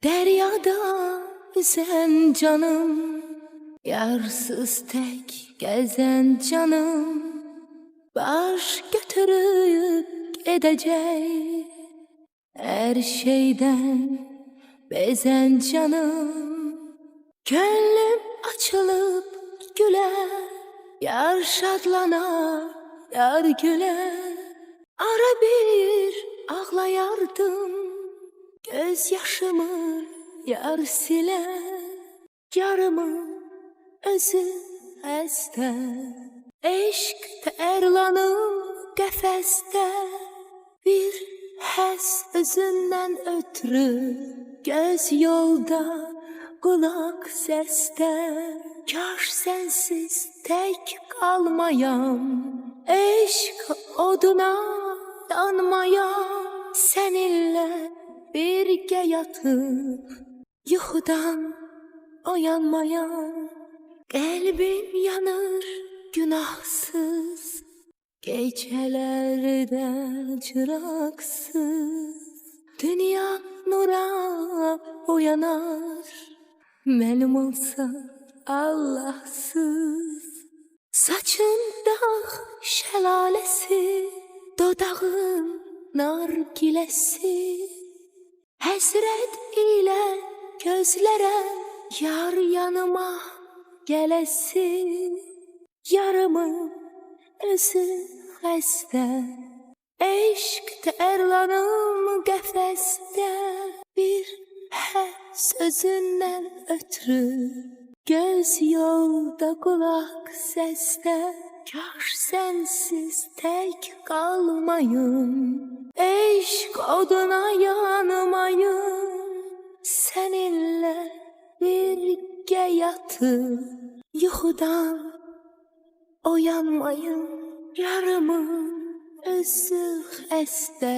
Deryada yüzen canım, yarsız tek gezen canım, baş götürüp gidecek her şeyden bezen canım. Gönlüm açılıp güler, yar şadlanar, yar güler. Ara bir ağlayardım, gözyaşımı yar siler. Yarımın özü əstə, eşq tərlanıb qəfəsdə. Bir həs özündən ötürü, göz yolda, qulaq səsdə. Kaş sənsiz tək qalmayam, eşq oduna yanmayam. Səninlə birgə yatıb, yuxudan oyanmayam. Qəlbim yanır günahsız, gecələrdə çıraqsız. Dünya nura oyanar, mənim olsa Allahsız. Saçında şəlaləsi, dodağın nargiləsi. Həsrət ilə gözlərəm, yar yanıma gələsin. Yarımın özü xəstə, eşq tərlanım qəfəsdə. Bir həs özündən ötürü, göz yolda, qulaq səsdə. Kaş sənsiz tək qalmayım, eşq oduna yanmayım. Səninlə birgə yatıb, yuxudan oyanmayım. Yarımın özü xəstə,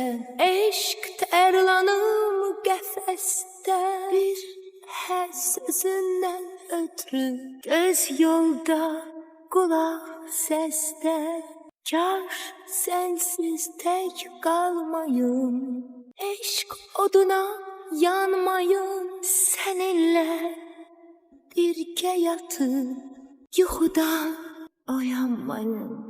eşq tərlanım qəfəsdə. Bir həs özündən ötürü, göz yolda, qulaq səsdə. Kaş sənsiz tək qalmayım, eşq oduna yanmayım. Səninlə birgə yatıb, yuxudan oyanmayım.